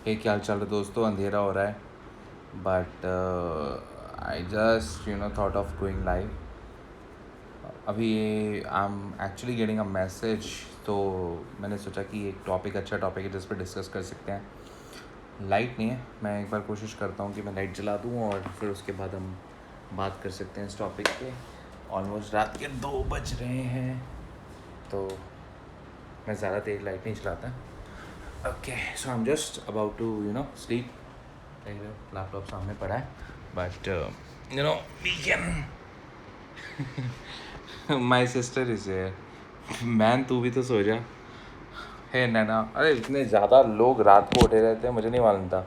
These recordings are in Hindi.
क्या हाल चाल है दोस्तों। अंधेरा हो रहा है but I just thought of going live. अभी I am actually getting a message, तो मैंने सोचा कि एक अच्छा टॉपिक है जिस पर डिस्कस कर सकते हैं। लाइट नहीं है, मैं एक बार कोशिश करता हूँ कि मैं लाइट जला दूँ और फिर उसके बाद हम बात कर सकते हैं इस टॉपिक पे। ऑलमोस्ट रात के 2 बज रहे हैं, तो मैं ज़्यादा देर लाइट नहीं चलाता। Okay, so I am just about to sleep. Laptop सामने पड़ा है but we can my sister is here. Man तू भी तो सो जा। है नैना, अरे इतने ज़्यादा लोग रात को उठे रहते हैं, मुझे नहीं मालूम था।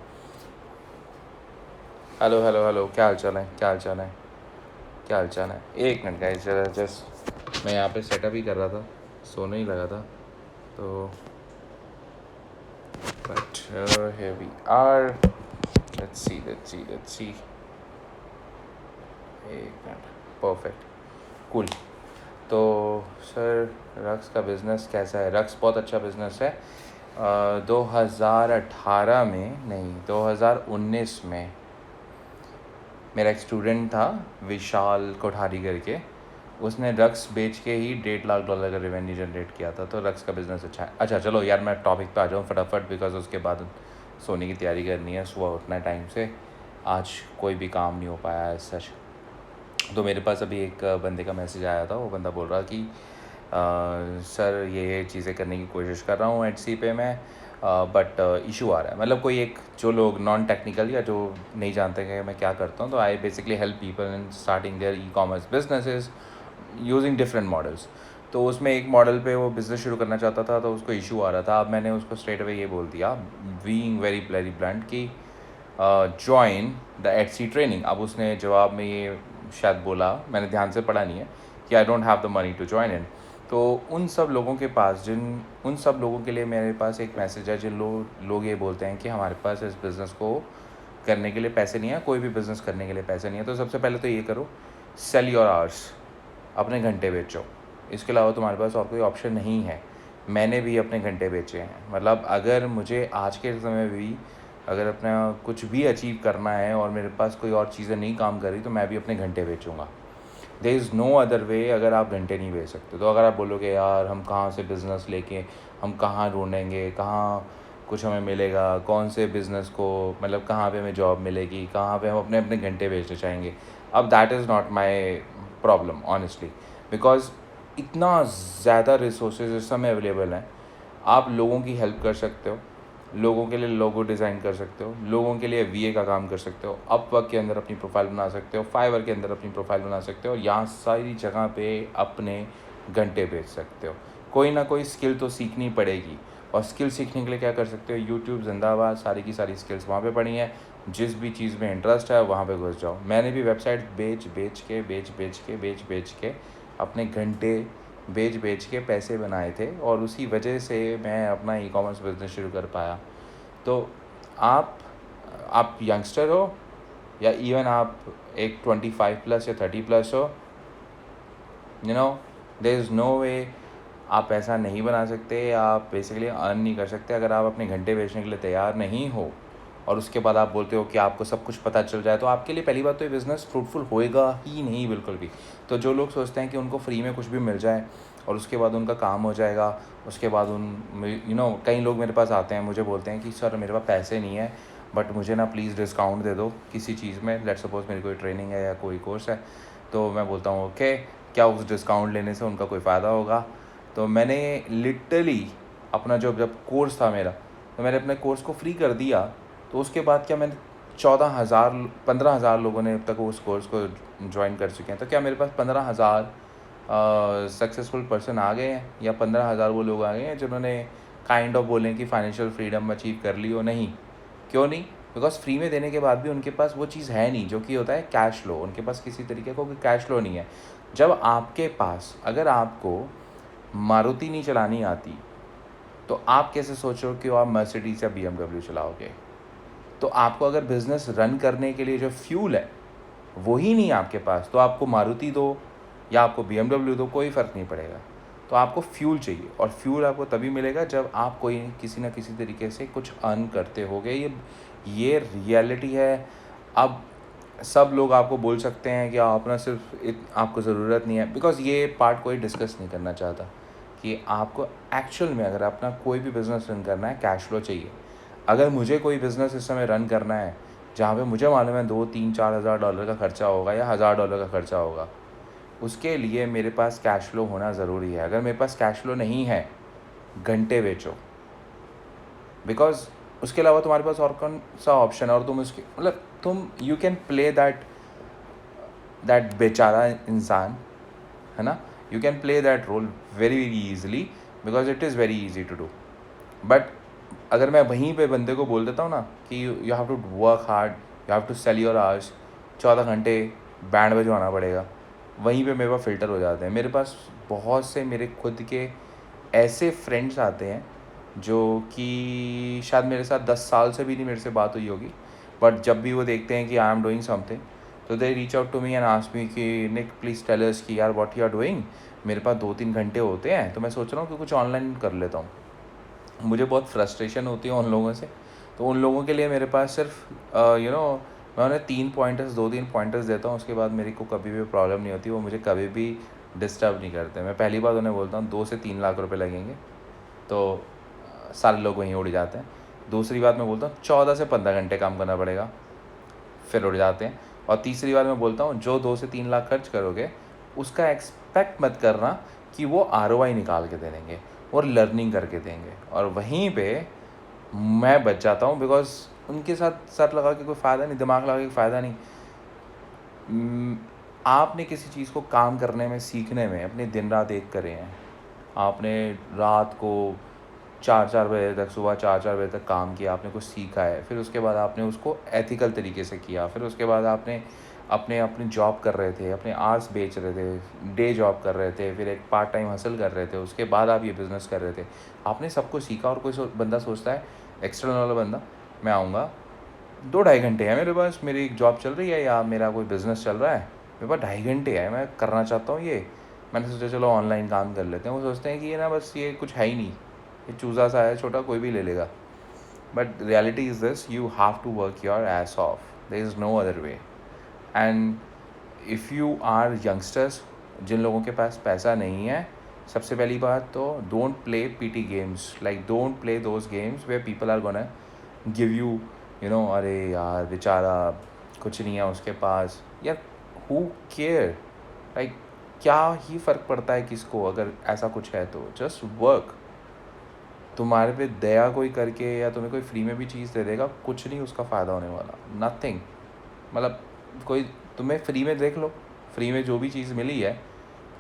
हेलो हेलो हेलो, क्या हाल चाल है, क्या हाल चाल है, क्या हाल चाल है। एक मिनट गाइस, जरा जस्ट मैं यहाँ पे सेटअप ही कर रहा था, सोने ही लगा था। तो but here we are, let's see। एक मिनट, परफेक्ट, कूल। तो सर, रक्स का बिज़नेस कैसा है? रक्स बहुत अच्छा बिज़नेस है। 2018 में नहीं, 2019 में मेरा एक स्टूडेंट था विशाल कोठारी करके, उसने रक्स बेच के ही $1.5 लाख का रेवेन्यू जनरेट किया था। तो रक्स का बिज़नेस अच्छा है। अच्छा चलो यार, मैं टॉपिक पे आ जाऊँ फटाफट, बिकॉज उसके बाद सोने की तैयारी करनी है। सुबह उठना है टाइम से, आज कोई भी काम नहीं हो पाया है सच। तो मेरे पास अभी एक बंदे का मैसेज आया था। वो बंदा बोल रहा कि सर ये चीज़ें करने की कोशिश कर रहा हूँ एटसी पे मैं, बट इशू आ रहा है। मतलब कोई एक, जो लोग नॉन टेक्निकल या जो नहीं जानते कि मैं क्या करता हूँ, तो I basically help people in starting their e-commerce businesses using different models. तो उसमें एक मॉडल पे वो बिज़नेस शुरू करना चाहता था, तो उसको इशू आ रहा था। अब मैंने उसको स्ट्रेट अवे ये बोल दिया, बीइंग वेरी ब्लंट, कि जॉइन द एटसी ट्रेनिंग। अब उसने जवाब में ये शायद बोला, मैंने ध्यान से पढ़ा नहीं है, कि I don't have the money to join in. तो उन सब लोगों के पास, उन सब लोगों के लिए मेरे पास एक मैसेज है। जिन लोग ये बोलते हैं कि हमारे पास इस बिज़नेस को करने के लिए पैसे नहीं है, कोई भी बिज़नेस करने के लिए पैसे नहीं है, तो सबसे पहले तो ये करो, सेल योर आवर्स, अपने घंटे बेचो। इसके अलावा तुम्हारे पास और कोई ऑप्शन नहीं है। मैंने भी अपने घंटे बेचे हैं। मतलब अगर मुझे आज के समय भी अगर अपना कुछ भी अचीव करना है और मेरे पास कोई और चीज़ें नहीं काम कर रही, तो मैं भी अपने घंटे बेचूँगा। There is no other way. अगर आप घंटे नहीं बेच सकते, तो अगर आप बोलोगे यार हम कहाँ से बिज़नेस लेके, हम कहाँ ढूंढेंगे, कहाँ कुछ हमें मिलेगा, कौन से बिज़नेस को, मतलब कहाँ पे हमें जॉब मिलेगी, कहाँ पे हम अपने अपने घंटे बेचने चाहेंगे। अब that is not my problem honestly, because इतना ज़्यादा रिसोर्सेज इस समय अवेलेबल हैं। आप लोगों की हेल्प कर सकते हो, लोगों के लिए लोगो डिज़ाइन कर सकते हो, लोगों के लिए वीए का काम कर सकते हो, अपवर्क के अंदर अपनी प्रोफाइल बना सकते हो, फाइवर के अंदर अपनी प्रोफाइल बना सकते हो, यहाँ सारी जगह पे अपने घंटे बेच सकते हो। कोई ना कोई स्किल तो सीखनी पड़ेगी, और स्किल सीखने के लिए क्या कर सकते हो, यूट्यूब जिंदाबाद, सारी की सारी स्किल्स वहाँ पे पड़ी हैं। जिस भी चीज़ में इंटरेस्ट है वहाँ पे घुस जाओ। मैंने भी वेबसाइट बेच के अपने घंटे बेच के पैसे बनाए थे, और उसी वजह से मैं अपना ई कॉमर्स बिज़नेस शुरू कर पाया। तो आप आप यंगस्टर हो, या इवन आप एक 25 प्लस या 30 प्लस हो, देयर इज़ नो वे आप पैसा नहीं बना सकते, या आप बेसिकली अर्न नहीं कर सकते अगर आप अपने घंटे बेचने के लिए तैयार नहीं हो। और उसके बाद आप बोलते हो कि आपको सब कुछ पता चल जाए, तो आपके लिए पहली बात तो ये बिज़नेस फ्रूटफुल होएगा ही नहीं, बिल्कुल भी। तो जो लोग सोचते हैं कि उनको फ्री में कुछ भी मिल जाए और उसके बाद उनका काम हो जाएगा, उसके बाद कई लोग मेरे पास आते हैं, मुझे बोलते हैं कि सर मेरे पास पैसे नहीं है, बट मुझे ना प्लीज़ डिस्काउंट दे दो किसी चीज़ में। लेट्स सपोज मेरी कोई ट्रेनिंग है या कोई कोर्स है, तो मैं बोलता हूँ ओके, क्या उस डिस्काउंट लेने से उनका कोई फ़ायदा होगा? तो मैंने लिटरली अपना जब कोर्स था मेरा, तो मैंने अपने कोर्स को फ्री कर दिया। तो उसके बाद क्या, मैंने 15,000 लोगों ने अब तक उस कोर्स को ज्वाइन कर चुके हैं। तो क्या मेरे पास 15,000 सक्सेसफुल पर्सन आ गए हैं, या 15,000 वो लोग आ गए हैं जिन्होंने काइंड ऑफ बोलें कि फाइनेंशियल फ्रीडम अचीव कर ली हो? नहीं। क्यों नहीं? बिकॉज फ्री में देने के बाद भी उनके पास वो चीज़ है नहीं, जो कि होता है कैश फ्लो। उनके पास किसी तरीके का कोई कैश फ्लो नहीं है। जब आपके पास, अगर आपको मारुति नहीं चलानी आती, तो आप कैसे सोच रहे हो कि आप मर्सिडीज या BMW चलाओगे? तो आपको अगर बिज़नेस रन करने के लिए जो फ्यूल है वही नहीं आपके पास, तो आपको मारुति दो या आपको BMW दो, कोई फ़र्क नहीं पड़ेगा। तो तो आपको फ्यूल चाहिए, और फ्यूल आपको तभी मिलेगा जब आप कोई किसी ना किसी तरीके से कुछ अर्न करते होगे। ये रियलिटी है। अब सब लोग आपको बोल सकते हैं कि आप ना आपको ज़रूरत नहीं है, बिकॉज़ ये पार्ट कोई डिस्कस नहीं करना चाहता कि आपको एक्चुअल में अगर अपना कोई भी बिज़नेस रन करना है, कैश फ्लो चाहिए। अगर मुझे कोई बिज़नेस इस समय रन करना है जहाँ पे मुझे मालूम है 2 3 4 हज़ार डॉलर का खर्चा होगा या $1000 का खर्चा होगा, उसके लिए मेरे पास कैश फ्लो होना ज़रूरी है। अगर मेरे पास कैश फ्लो नहीं है, घंटे बेचो, बिकॉज उसके अलावा तुम्हारे पास और कौन सा ऑप्शन है। और तुम उसके मतलब तुम यू कैन प्ले दैट बेचारा इंसान, है ना, you can play that role very very easily, because it is very easy to do. But अगर मैं वहीं पे बंदे को बोल देता हूँ ना कि you have to work hard, you have to sell your hours, 14 घंटे बैंड बजवाना पड़ेगा, वहीं पे मेरे पास फ़िल्टर हो जाते हैं। मेरे पास बहुत से मेरे खुद के ऐसे फ्रेंड्स आते हैं जो कि शायद मेरे साथ 10 साल से भी नहीं मेरे से बात हुई होगी, बट जब भी वो देखते हैं कि आई एम डूइंग समथिंग, तो they reach out to me and ask me कि निक प्लीज़ टेल अस कि यार व्हाट यू आर डूइंग, मेरे पास 2 3 घंटे होते हैं तो मैं सोच रहा हूँ कि कुछ ऑनलाइन कर लेता हूँ। मुझे बहुत फ्रस्ट्रेशन होती है उन लोगों से, तो उन लोगों के लिए मेरे पास सिर्फ मैं उन्हें 2 3 पॉइंटर्स देता हूँ। उसके बाद मेरे को कभी भी प्रॉब्लम नहीं होती, वो मुझे कभी भी डिस्टर्ब नहीं करते। मैं पहली बार उन्हें बोलता हूँ 2 से 3 लाख रुपए लगेंगे, तो सारे लोग वहीं उड़ जाते हैं। दूसरी बात मैं बोलता हूँ 14 से 15 घंटे काम करना पड़ेगा, फिर उड़ जाते हैं। और तीसरी बार मैं बोलता हूँ जो 2 से 3 लाख खर्च करोगे उसका एक्सपेक्ट मत करना कि वो ROI निकाल के दे देंगे और लर्निंग करके देंगे। और वहीं पे मैं बच जाता हूँ, बिकॉज उनके साथ सर लगा के कोई फ़ायदा नहीं, दिमाग लगा के फ़ायदा नहीं। आपने किसी चीज़ को काम करने में, सीखने में अपने दिन रात एक करे हैं। आपने रात को 4 4 बजे तक, सुबह 4 4 बजे तक काम किया, आपने कुछ सीखा है, फिर उसके बाद आपने उसको एथिकल तरीके से किया, फिर उसके बाद आपने अपने अपनी जॉब कर रहे थे, अपने आर्स बेच रहे थे, डे जॉब कर रहे थे, फिर एक पार्ट टाइम हसल कर रहे थे, उसके बाद आप ये बिज़नेस कर रहे थे। आपने सब कुछ सीखा। और कोई बंदा सोचता है, एक्सटर्नल वाला बंदा, मैं आऊँगा 2 ढाई घंटे हैं मेरे पास, मेरी एक जॉब चल रही है या मेरा कोई बिज़नेस चल रहा है, मेरे पास 2.5 घंटे है, मैं करना चाहता हूँ ये, मैंने सोचा चलो ऑनलाइन काम कर लेते हैं। वो सोचते हैं कि ये ना बस ये कुछ है ही नहीं, ये चूज़ा सा है छोटा, कोई भी ले लेगा। But reality is this, you have to work your ass off, there is no other way. And if you are youngsters, जिन लोगों के पास पैसा नहीं है, सबसे पहली बात तो don't play PT games, like don't play those games where people are gonna give you अरे यार बेचारा कुछ नहीं है उसके पास, यार हु केयर, लाइक क्या ही फ़र्क पड़ता है किसको, अगर ऐसा कुछ है तो जस्ट वर्क। तुम्हारे पे दया कोई करके या तुम्हें कोई फ्री में भी चीज़ दे देगा, कुछ नहीं उसका फ़ायदा होने वाला, नथिंग। मतलब कोई तुम्हें फ्री में देख लो, फ्री में जो भी चीज़ मिली है,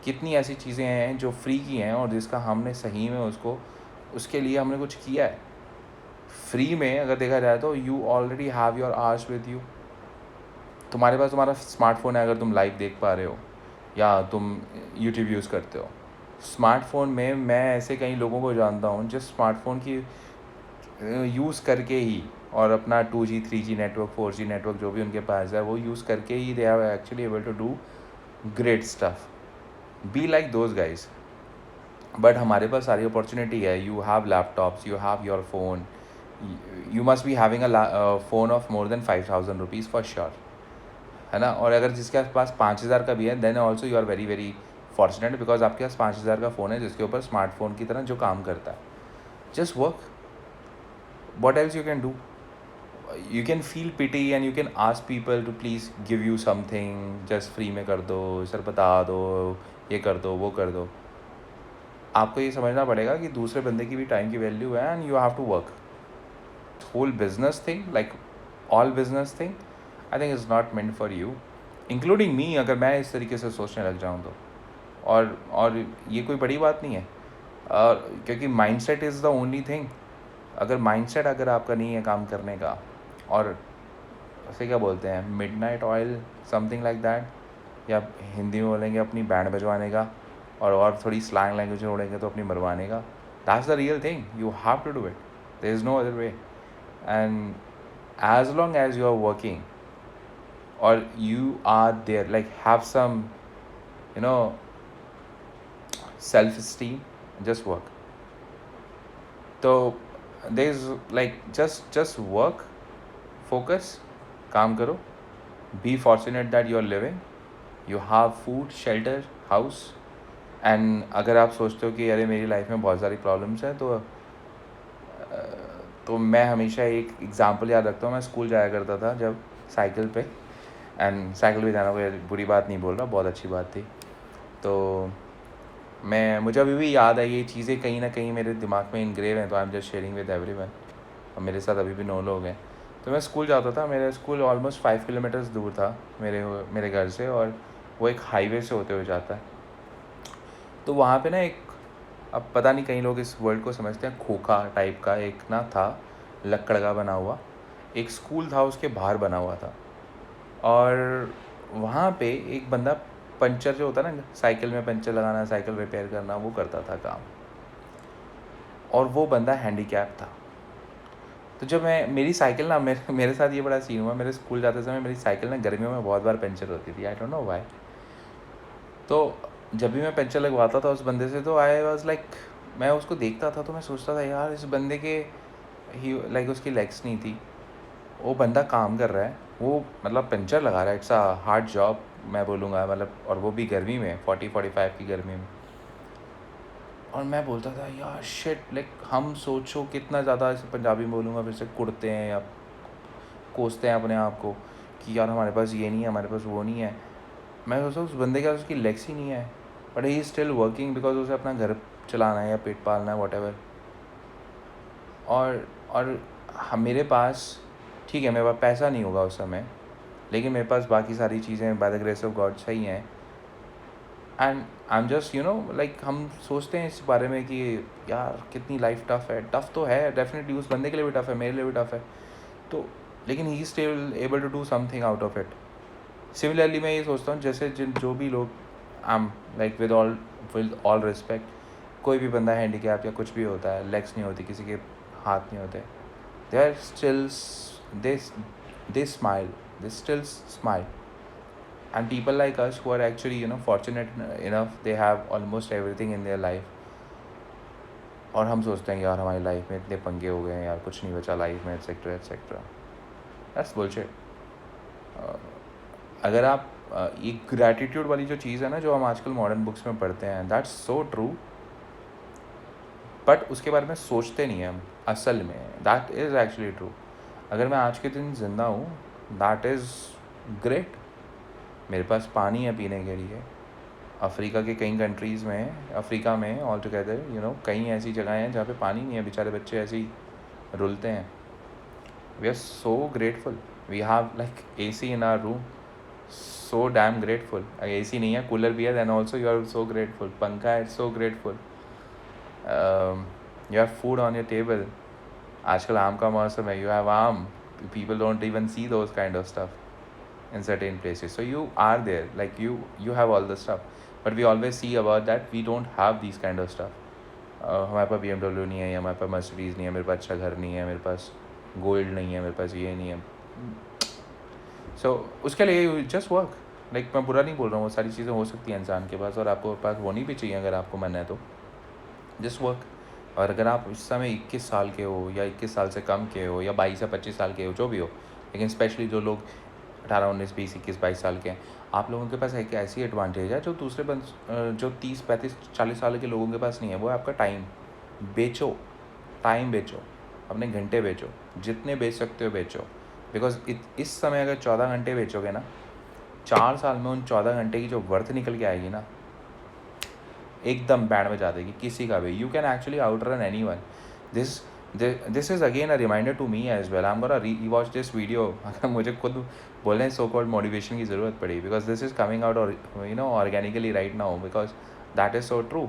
कितनी ऐसी चीज़ें हैं जो फ्री की हैं और जिसका हमने सही में उसके लिए हमने कुछ किया है। फ्री में अगर देखा जाए तो you already have your hours with you. तुम्हारे पास तुम्हारा स्मार्टफोन है, अगर तुम लाइव देख पा रहे हो या तुम यूट्यूब यूज़ करते हो। स्मार्टफोन में मैं ऐसे कई लोगों को जानता हूँ जिस स्मार्टफोन की यूज़ करके ही, और अपना 2G 3G network, 4G network जो भी उनके पास है, वो यूज़ करके ही they are actually able to do great stuff. Be like those guys. But हमारे पास सारी अपॉर्चुनिटी है, you have laptops, you have your phone, you must be having a phone of more than 5000 rupees for sure, है ना। और अगर जिसके पास 5000 का भी है, then also you are very very fortunate, because आपके पास 5000 का फ़ोन है जिसके ऊपर स्मार्टफोन की तरह जो काम करता है। Just work, what else you can do? You can feel pity and you can ask people to please give you something, just free में कर दो सर, बता दो, ये कर दो, वो कर दो। आपको ये समझना पड़ेगा कि दूसरे बंदे की भी टाइम की वैल्यू है, and you have to work. Whole business thing, like all business thing, I think is not meant for you, including me, अगर मैं इस तरीके से सोचने लग जाऊँ तो। और ये कोई बड़ी बात नहीं है, क्योंकि mindset is the only thing. अगर माइंडसेट अगर आपका नहीं है काम करने का, और उसे क्या बोलते हैं, midnight oil, something like that, या हिंदी में बोलेंगे अपनी बैंड बजवाने का, और थोड़ी स्लैंग लैंग्वेज में बोलेंगे तो अपनी मरवाने का, that's the real thing, you have to do it, there is no other way. And as long as you are working और you are there, like have some you know self steam, just work. तो there is like just work, focus, काम करो, be fortunate that you are living, you have food, shelter, house. And अगर आप सोचते हो कि अरे मेरी लाइफ में बहुत सारी प्रॉब्लम्स हैं, तो मैं हमेशा एक एग्ज़ाम्पल याद रखता हूँ. मैं स्कूल जाया करता था जब साइकिल पे, एंड साइकिल पे जाना कोई बुरी बात नहीं बोल रहा, बहुत अच्छी बात थी. तो मुझे अभी भी याद है ये चीज़ें, कहीं ना कहीं मेरे दिमाग में इनग्रेव हैं. तो आई am just sharing with everyone. और मेरे साथ अभी भी 9 लोग हैं. तो मैं स्कूल जाता था, मेरा स्कूल ऑलमोस्ट 5 किलोमीटर्स दूर था मेरे घर से, और वो एक हाईवे से होते हुए जाता है. तो वहाँ पे ना एक, अब पता नहीं कई लोग इस वर्ड को समझते हैं, खोखा टाइप का एक ना था, लक्कड़ का बना हुआ एक स्कूल था, उसके बाहर बना हुआ था. और वहाँ पे एक बंदा पंचर जो होता है ना, साइकिल में पंचर लगाना, साइकिल रिपेयर करना, वो करता था काम. और वो बंदा हैंडीकैप था. तो जब मेरी साइकिल ना, मेरे साथ ये बड़ा सीन हुआ. मेरे स्कूल जाते समय मेरी साइकिल ना गर्मियों में बहुत बार पंचर होती थी. I don't know why. तो जब भी मैं पंचर लगवाता था उस बंदे से, तो आई वाज लाइक, मैं उसको देखता था तो मैं सोचता था यार इस बंदे के ही लाइक उसकी लेग्स नहीं थी, वो बंदा काम कर रहा है, वो मतलब पंचर लगा रहा है. इट्स अ हार्ड जॉब मैं बोलूँगा, मतलब, और वो भी गर्मी में 40-45 की गर्मी में. और मैं बोलता था यार शिट, लाइक हम सोचो कितना ज़्यादा, ऐसे पंजाबी में बोलूँगा फिर से, कुड़ते हैं या कोसते हैं अपने आप को कि यार हमारे पास ये नहीं है, हमारे पास वो नहीं है. मैं सोचता हूँ उस बंदे के पास उसकी लेग्स ही नहीं है, but he is still working because उसे अपना घर चलाना है या पेट पालना है, वॉट एवर. और मेरे पास, ठीक है मेरे पास पैसा नहीं होगा उस समय, लेकिन मेरे पास बाकी सारी चीज़ें by the grace of God सही हैं. And I am just like, हम सोचते हैं इस बारे में कि यार कितनी लाइफ टफ़ है. टफ़ तो है डेफिनेटली, उस बंदे के लिए भी टफ़ है, मेरे लिए भी टफ़ है. तो लेकिन he still able to do something out of it. Similarly मैं ये सोचता हूँ जैसे जो भी लोग, I am like with all respect, कोई भी बंदा हैंडीकैप या कुछ भी होता है, लेग्स नहीं होती, किसी के हाथ नहीं होते, they are still, they they smile, they still smile. And people like us who are actually fortunate enough, they have almost everything in their life. और हम सोचते हैं यार हमारी लाइफ में इतने पंगे हो गए हैं यार, कुछ नहीं बचा लाइफ में, एट्सेट्रा एट्सेट्रा. That's bullshit. अगर आप ये ग्रैटिट्यूड वाली जो चीज़ है ना, जो हम आजकल मॉडर्न बुक्स में पढ़ते हैं, दैट्स सो ट्रू, बट उसके बारे में सोचते नहीं हैं हम असल में. That is actually true. अगर मैं आज के दिन ज़िंदा हूँ, दैट इज़ ग्रेट. मेरे पास पानी है पीने के लिए. अफ्रीका के कई कंट्रीज़ में, अफ्रीका में ऑल टुगेदर कई ऐसी जगहें हैं जहाँ पे पानी नहीं है, बेचारे बच्चे ऐसे ही रुलते हैं. We are so grateful. We have like AC in our room. So damn grateful. AC नहीं है, कूलर भी है, then also you are so grateful. पंखा है, so grateful. You have food on your table. आजकल आम का मौसम है, यू हैव आम. People don't even see those kind of stuff in certain places. So you are there, like you have all the stuff, but we always see about that we don't have these kind of stuff. हमारे पास BMW नहीं है, या हमारे पास Mercedes नहीं है, मेरे पास अच्छा घर नहीं है, मेरे पास गोल्ड नहीं है, मेरे पास ये नहीं है. So उसके लिए जस्ट वर्क. लाइक मैं बुरा नहीं बोल रहा हूँ, वो सारी चीज़ें हो सकती हैं इंसान के पास, और आपको पास होनी भी चाहिए अगर आपको मन है तो. Just work. और अगर आप इस समय 21 साल के हो, या 21 साल से कम के हो, या 22 या 25 साल के हो, जो भी हो, लेकिन स्पेशली जो लोग 18, 19, 20, 21, 22 साल के हैं, आप लोगों के पास एक ऐसी एडवांटेज है जो दूसरे जो 30, 35, 40 साल के लोगों के पास नहीं है. वो है आपका टाइम. बेचो, टाइम बेचो, अपने घंटे बेचो, जितने बेच सकते हो बेचो. बिकॉज इस समय अगर 14 घंटे बेचोगे ना, 4 साल में उन 14 घंटे की जो वर्थ निकल के आएगी ना, एकदम बैंड में जा देगी किसी का भी. You can actually outrun anyone. This is again a reminder to me as well. I am gonna rewatch this video. अगर मुझे खुद बोलने सो कॉल्ड मोटिवेशन की ज़रूरत पड़ी, because this is coming out organically right now, because that is so true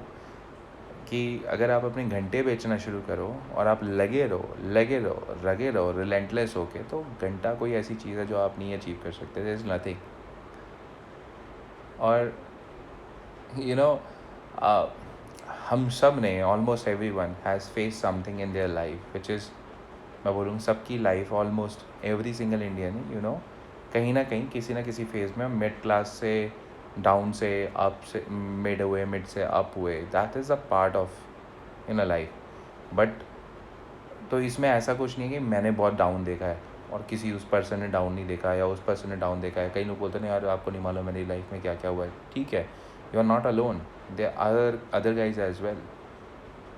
कि अगर आप अपने घंटे बेचना शुरू करो और आप लगे रहो रिलेंटलेस होके, तो घंटा कोई ऐसी चीज़ है जो आप नहीं अचीव कर सकते. There is nothing. और हम सब ने, almost everyone has face something in their life which is, मैं बोलूँ सबकी life, almost every single Indian कहीं ना कहीं किसी ना किसी फेज़ में मिड क्लास से डाउन से अप से मिड हुए, मिड से अप हुए. That is a part of in a life. But तो इसमें ऐसा कुछ नहीं है कि मैंने बहुत डाउन देखा है और किसी उस पर्सन ने डाउन नहीं देखा है या उस पर्सन ने डाउन देखा है. कई लोग बोलते हैं यार आपको नहीं मालूम मेरी लाइफ में क्या क्या हुआ है. ठीक है, you are not alone, they are other guys as well.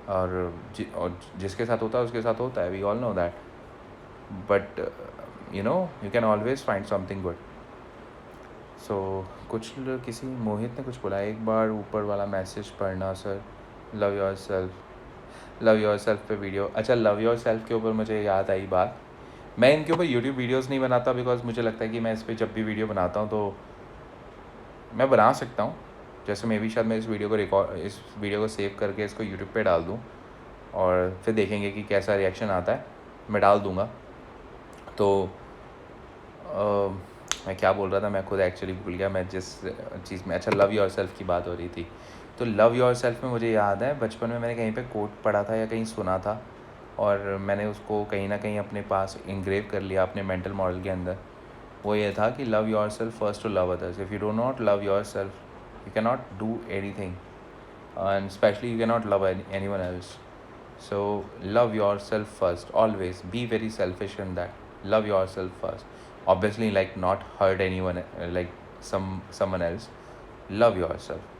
और जिसके साथ होता है उसके साथ होता है, we all know that. But you can always find something good. So किसी मोहित ने कुछ बोला, एक बार ऊपर वाला मैसेज पढ़ना sir. Love your self, love your self पे वीडियो. अच्छा, लव योर सेल्फ के ऊपर मुझे याद आई बात. मैं इनके ऊपर यूट्यूब वीडियोस नहीं बनाता बिकॉज मुझे लगता है कि मैं इस पर जब भी वीडियो बनाता हूँ तो मैं बना सकता हूँ. जैसे मैं भी शायद मैं इस वीडियो को सेव करके इसको यूट्यूब पे डाल दूँ और फिर देखेंगे कि कैसा रिएक्शन आता है. मैं डाल दूँगा. तो मैं क्या बोल रहा था, मैं खुद एक्चुअली भूल गया. मैं जिस चीज़ में, अच्छा लव योर सेल्फ की बात हो रही थी. तो लव योर सेल्फ में मुझे याद है बचपन में मैंने कहीं पे कोट पढ़ा था या कहीं सुना था और मैंने उसको कहीं ना कहीं अपने पास इंग्रेव कर लिया अपने मेंटल मॉडल के अंदर. वो ये था कि love yourself first to love others. If you do not love yourself you can not do anything and especially you cannot love anyone else. So love yourself first, always be very selfish in that. Love yourself first, obviously, like not hurt anyone, like someone else. Love yourself.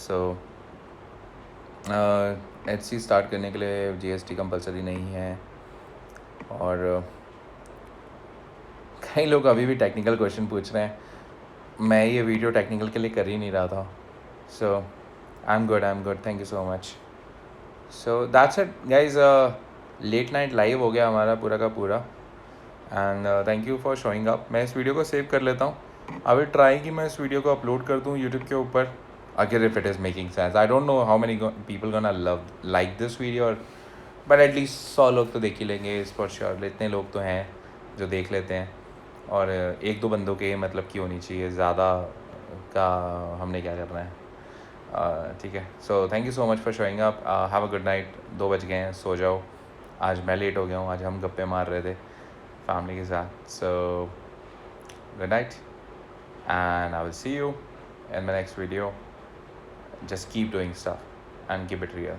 So H C start करने के लिए GST कंपलसरी नहीं है. और कई लोग अभी भी टेक्निकल क्वेश्चन पूछ रहे हैं. मैं ये वीडियो टेक्निकल के लिए कर ही नहीं रहा था. So I am good, thank you so much. So that's it guys. Late night live हो गया हमारा पूरा का पूरा. And thank you for showing up. मैं इस वीडियो को सेव कर लेता हूँ. आई विल ट्राई कि मैं इस वीडियो को अपलोड कर दूँ यूट्यूब के ऊपर. अगर if it is making sense, I don't know how many people gonna love like this video. But at least 100 लोग तो देख ही लेंगे इस फॉर श्योर. इतने लोग तो हैं जो देख लेते हैं. और एक दो बंदों के मतलब की होनी चाहिए, ज़्यादा का हमने क्या करना है. ठीक है. So thank you so much for showing up. Have a good night. 2 बज गए हैं, सो जाओ. आज मैं लेट हो गया हूँ. आज हम गप्पे मार रहे थे फैमिली के साथ. So good night and I will see you in my next video. Just keep doing stuff and keep it real.